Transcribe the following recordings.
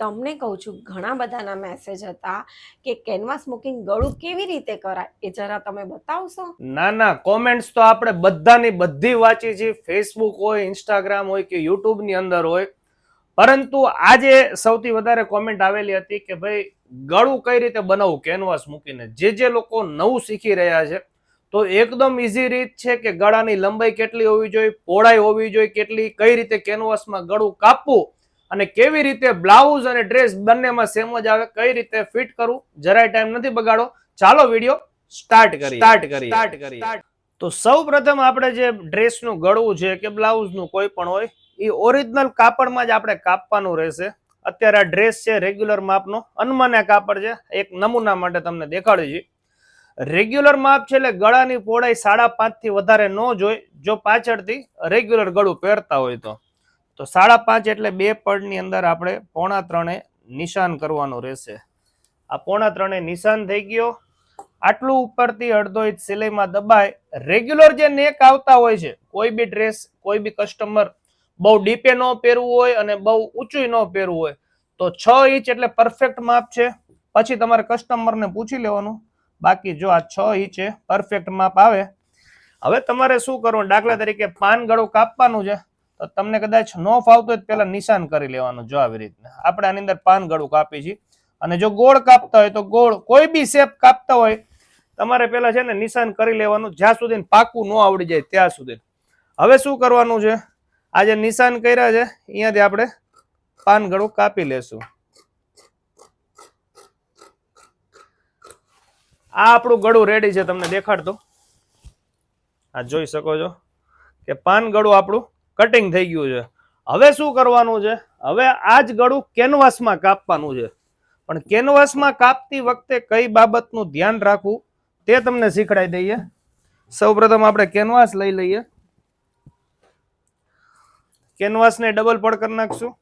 તમને કહું છું ઘણા બધાના મેસેજ હતા કે કેનવાસ મૂકિંગ ગળું કેવી રીતે કરાય એ જરા તમે બતાવશો. ના ના, કોમેન્ટ્સ તો આપણે બધાની બધી વાંચી છે, ફેસબુક હોય, ઇન્સ્ટાગ્રામ હોય કે યુટ્યુબ ની અંદર હોય. પરંતુ આજે સૌથી વધારે કોમેન્ટ આવેલી હતી કે ભાઈ ગળું કઈ રીતે બનાવવું કેનવાસ મૂકીને. જે લોકો નવું શીખી રહ્યા છે તો એકદમ ઈઝી રીત છે કે ગળાની લંબાઈ કેટલી હોવી જોઈએ, પહોળાઈ હોવી જોઈએ કેટલી, કઈ રીતે કેનવાસમાં ગળું કાપવું અને કેવી રીતે બ્લાઉઝ અને ડ્રેસ બંનેમાં સેમ જ આવે, કઈ રીતે ફિટ કરવું. જરાય ટાઈમ નથી બગાડો, ચાલો વિડીયો સ્ટાર્ટ કરીએ. તો સૌ પ્રથમ આપણે જે ડ્રેસનું ગળું છે કે બ્લાઉઝનું કોઈ પણ હોય એ ઓરિજિનલ કાપડમાં જ આપણે કાપવાનું રહેશે. અત્યારે આ ડ્રેસ છે રેગ્યુલર માપનો, અનમાન્ય કાપડ છે, એક નમૂના માટે તમને દેખાડ્યું છે. રેગ્યુલર માપ છે એટલે ગળાની પહોળાઈ 5.5 થી વધારે ન જોઈ. જો પાછળથી રેગ્યુલર ગળું પહેરતા હોય તો 5.5 એટલે 2 પડની અંદર આપણે 3.25 નિશાન કરવાનું રહેશે. આ 3.25 નિશાન થઈ ગયો. આટલું ઉપરથી અડધો ઇંચ સિલાઈમાં દબાય. રેગ્યુલર જે નેક આવતા હોય છે, કોઈ બી ડ્રેસ કોઈ બી કસ્ટમર બહુ ડીપે ન પહેરવું હોય અને બહુ ઊંચું ન પહેરવું હોય તો 6 ઇંચ એટલે પરફેક્ટ માપ છે. પછી તમારે કસ્ટમરને પૂછી લેવાનું. બાકી જો આ 6 ઇંચ પરફેક્ટ માપ આવે. હવે તમારે શું કરવાનું, દાખલા તરીકે પાન ગળું કાપવાનું છે તો તમને કદાચ ન ફાવતું હોય પેલા નિશાન કરી લેવાનું. જો આવી રીતના આપણે આની અંદર પાન ગળું કાપી છીએ. અને જો ગોળ કાપતા હોય તો ગોળ, કોઈ બી શેપ કાપતા હોય તમારે પેલા છે ને નિશાન કરી લેવાનું, જ્યાં સુધી પાકું ન આવડી જાય ત્યાં સુધી. હવે શું કરવાનું છે, આ જે નિશાન કર્યા છે અહીંયાથી આપણે પાન ગળું કાપી લેશું. આ આપણું ગળું રેડી છે, તમને દેખાડતો. આ જોઈ શકો છો કે પાન ગળું આપણું કટિંગ થઈ ગયું છે. હવે શું કરવાનું છે, હવે આ જ ગળું કેનવાસમાં કાપવાનું છે. પણ કેનવાસમાં કાપતી વખતે કઈ બાબતનું ધ્યાન રાખવું તે તમને શીખડાઈ દઈએ. સૌપ્રથમ આપણે કેનવાસ લઈ લઈએ. કેનવાસને ડબલ પડ કરી નાખશું.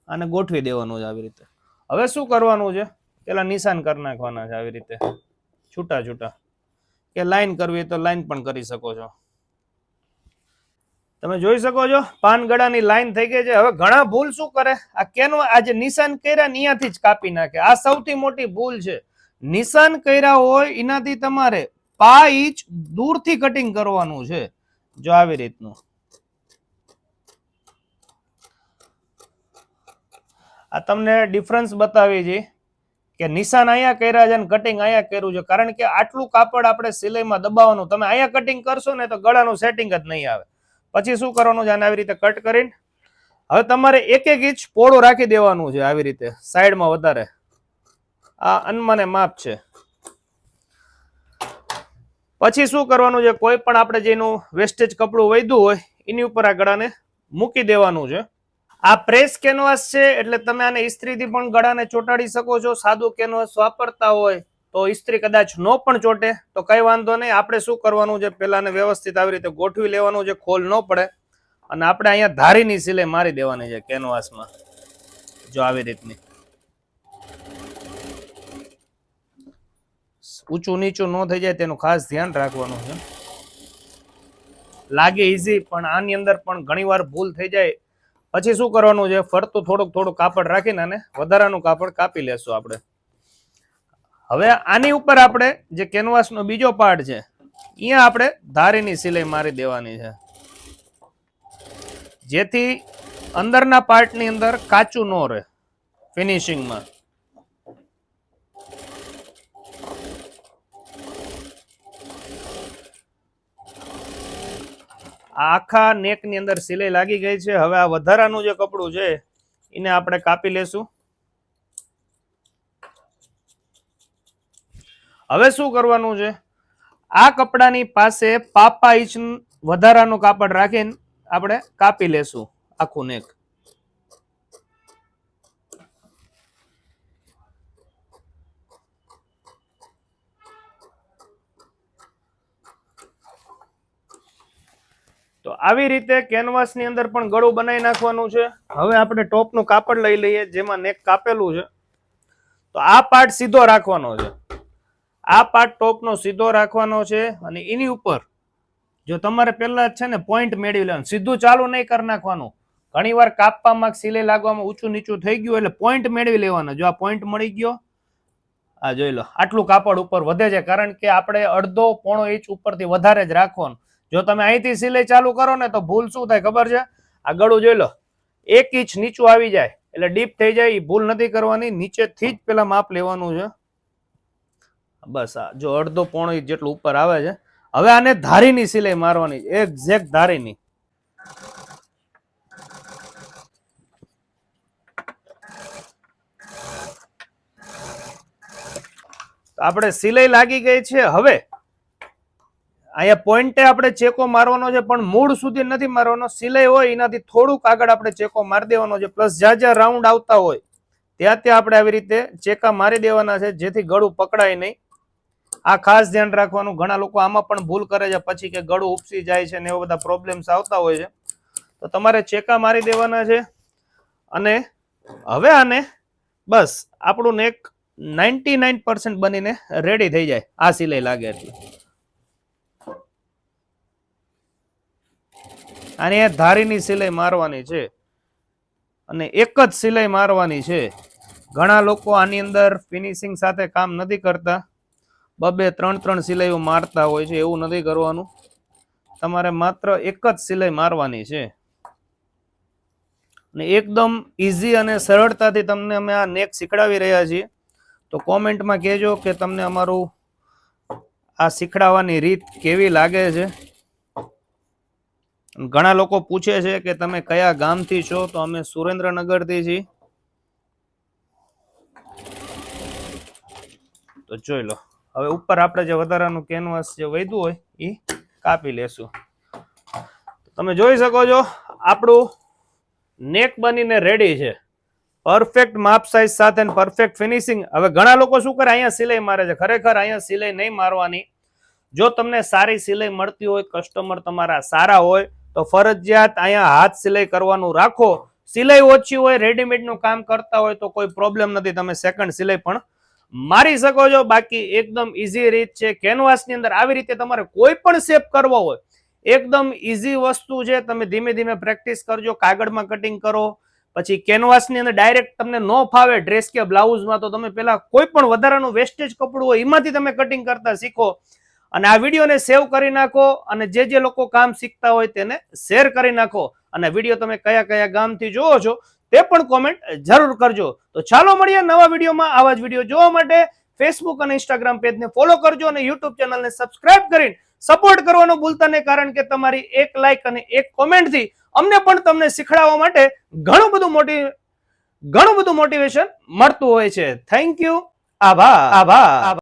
અને ગોઠવી દેવાનું છે આવી રીતે. હવે શું કરવાનું છે, પેલા નિશાન કરી નાખવાના છે આવી રીતે છૂટા છૂટા, કે લાઈન કરવી તો લાઈન પણ કરી શકો છો. તમે જોઈ શકો છો પાન ગળાની લાઈન થઈ ગઈ છે. હવે ઘણા ભૂલ શું કરે, આ કેનવા આ જે નિશાન કર્યા ને અહીંયાથી જ કાપી નાખે. આ સૌથી મોટી ભૂલ છે. નિશાન કર્યા હોય એનાથી તમારે 5 ઇંચ દૂરથી કટિંગ કરવાનું છે. જો આવી રીતનું આ તમને ડિફરન્સ બતાવી છે કે નિશાન અહીંયા કર્યા છે અને કટિંગ અહીંયા કર્યું છે. કારણ કે આટલું કાપડ આપણે સિલાઈમાં દબાવવાનું, તમે અહીંયા કટિંગ કરશો ને તો ગળાનું સેટિંગ જ નહીં આવે. પછી શું કરવાનું છે, આને આવી રીતે કટ કરીને હવે તમારે 1-1 ઇંચ પોળું રાખી દેવાનું છે આવી રીતે સાઈડમાં વધારે. આ અનમાને માપ છે. પછી શું કરવાનું છે, કોઈ પણ આપણે જેનું વેસ્ટેજ કપડું વધ્યું હોય એની ઉપર આ ગળાને મૂકી દેવાનું છે. આ પ્રેસ કેનવાસ છે એટલે તમે આને ઇસ્ત્રીથી પણ ગળાને ચોંટાડી શકો છો. સાદું કેનવાસ વાપરતા હોય તો ઇસ્ત્રી કદાચ નો પણ ચોટે તો કઈ વાંધો નહીં. આપણે શું કરવાનું છે, પેલા ને વ્યવસ્થિત આવી રીતે ગોઠવી લેવાનું છે, ખોલ ન પડે. અને આપણે અહીંયા ધારીની સિલાઈ મારી દેવાની છે કેનવાસમાં. જો આવી રીતની ઊંચું નીચું ન થઈ જાય તેનું ખાસ ધ્યાન રાખવાનું છે. લાગે ઈઝી પણ આની અંદર પણ ઘણીવાર ભૂલ થઈ જાય. પછી શું કરવાનું છે, ફરતું થોડુંક કાપડ રાખીને અને વધારાનું કાપડ કાપી લેશું આપણે. હવે આની ઉપર આપણે જે કેનવાસનો બીજો પાર્ટ છે અહીંયા આપણે ધારીની સિલાઈ મારી દેવાની છે, જેથી અંદરના પાર્ટની અંદર કાચું ન રહે ફિનિશિંગમાં. આખા નેક ની અંદર સિલાઈ લાગી ગઈ છે. હવે આ વધારાનું જે કપડું છે એને આપણે કાપી લેશું. હવે શું કરવાનું છે, આ કપડાની પાસે 5 ઇંચ વધારાનું કાપડ રાખીને આપણે કાપી લેશું આખું નેક. તો આવી રીતે કેનવાસ ની અંદર પણ ગળું બનાવી નાખવાનું છે. હવે આપણે ટોપનું કાપડ લઈ લઈએ જેમાં નેક કાપેલું છે. તો આ પાર્ટ સીધો રાખવાનો છે. આ પાર્ટ ટોપનો સીધો રાખવાનો છે અને એની ઉપર જો તમારે પહેલા છે ને પોઈન્ટ મેળવી લેવાનું, સીધું ચાલુ નહીં કરી નાખવાનું. ઘણી વાર કાપવામાં સિલાઈ લાગવામાં ઊંચું નીચું થઈ ગયું એટલે પોઈન્ટ મેળવી લેવાનો. જો આ પોઈન્ટ મળી ગયો, આ જોઈ લો, આટલું કાપડ ઉપર વધે છે કારણ કે આપણે અડધો પોણો ઇંચ ઉપરથી વધારે જ રાખવાનું. જો તમે અહીંથી સિલાઈ ચાલુ કરો ને તો ભૂલ શું થાય ખબર છે? આ ગળું જોઈ લો, 1 ઇંચ નીચું આવી જાય એટલે ડીપ થઈ જાય. એ ભૂલ નથી કરવાની, નીચેથી જ પેલા માપ લેવાનું છે. બસ આ જો અડધો પોણો ઇંચ જેટલું ઉપર આવે છે. હવે આને ધારીની સિલાઈ મારવાની, એક્ઝેક્ટ ધારીની. આપણે સિલાઈ લાગી ગઈ છે. હવે અહીંયા પોઈન્ટે આપણે ચેકો મારવાનો છે, પણ મૂળ સુધી નથી મારવાનો. સિલાઈ હોય એનાથી થોડુંક આગળ આપણે ચેકો મારી દેવાનો છે. પ્લસ જ્યાં જ્યાં રાઉન્ડ આવતા હોય ત્યાં ત્યાં આપણે આવી રીતે ચેકા મારી દેવાના છે, જેથી ગળું પકડાય નહીં. આ ખાસ ધ્યાન રાખવાનું. ઘણા લોકો આમાં પણ ભૂલ કરે છે પછી કે ગળું ઉપસી જાય છે ને એવા બધા પ્રોબ્લેમ્સ આવતા હોય છે. તો તમારે ચેકા મારી દેવાના છે. અને હવે આને બસ આપણું નેક 99% બનીને રેડી થઈ જાય આ સિલાઈ લાગે એટલે. આને ધારીની સિલાઈ મારવાની છે અને એક જ સિલાઈ મારવાની છે. ઘણા લોકો આની અંદર ફિનિશિંગ સાથે કામ નથી કરતા, 2-3 સિલાઈઓ મારતા હોય છે. એવું નથી કરવાનું. તમારે માત્ર એક જ સિલાઈ મારવાની છે અને એકદમ ઈઝી અને સરળતાથી તમને અમે આ નેક શીખડાવી રહ્યા છીએ. તો કોમેન્ટમાં કહેજો કે તમને અમારું આ શીખડાવવાની રીત કેવી લાગે છે. ઘણા લોકો પૂછે છે કે તમે કયા ગામથી છો? તો અમે સુરેન્દ્રનગરથી છીએ. તો જોઈ લો, હવે ઉપર આપણે જે વધારાનું કેનવાસ જે વધ્યું હોય એ કાપી લેશું. તમે જોઈ શકો છો આપણું નેક બનીને રેડી છે, પરફેક્ટ માપ સાઇઝ સાથે પરફેક્ટ ફિનિશિંગ. હવે ઘણા લોકો શું કરે, અહીંયા સિલાઈ મારે છે. ખરેખર અહીંયા સિલાઈ નહીં મારવાની. જો તમને સારી સિલાઈ મળતી હોય, કસ્ટમર તમારા સારા હોય, તો ફરજિયાત અહીંયા હાથ સિલાઈ કરવાનું રાખો. સિલાઈ ઓછી હોય, રેડીમેડનું કામ કરતા હોય તો કોઈ પ્રોબ્લેમ નથી, તમે સેકન્ડ સિલાઈ પણ મારી શકો છો. બાકી એકદમ ઈઝી રીત છે. કેનવાસની અંદર આવી રીતે તમારે કોઈ પણ શેપ કરવો હોય, એકદમ ઈઝી વસ્તુ છે. તમે ધીમે ધીમે પ્રેક્ટિસ કરજો. કાગળમાં કટિંગ કરો, પછી કેનવાસની અંદર ડાયરેક્ટ તમને ન ફાવે ડ્રેસ કે બ્લાઉઝમાં, તો તમે પેલા કોઈ પણ વધારાનું વેસ્ટેજ કપડું હોય એમાંથી તમે કટિંગ કરતા શીખો. અને આ વિડીયોને સેવ કરી નાખો અને જે લોકો કામ શીખતા હોય તેને શેર કરી નાખો. અને વિડીયો તમે કયા કયા ગામથી જોવો છો તે પણ કોમેન્ટ જરૂર કરજો. તો ચાલો મળીએ નવા વિડીયોમાં. આવા જ વિડીયો જોવા માટે ફેસબુક અને ઇન્સ્ટાગ્રામ પેજને ફોલો કરજો અને યુટ્યુબ ચેનલને સબસ્ક્રાઇબ કરીને સપોર્ટ કરવાનું ભૂલતા નહીં, કારણ કે તમારી એક લાઇક અને એક કોમેન્ટથી અમને પણ તમને શીખડાવવા માટે ઘણું બધું મોટિવેશન મળતું હોય છે. Thank you. આભાર.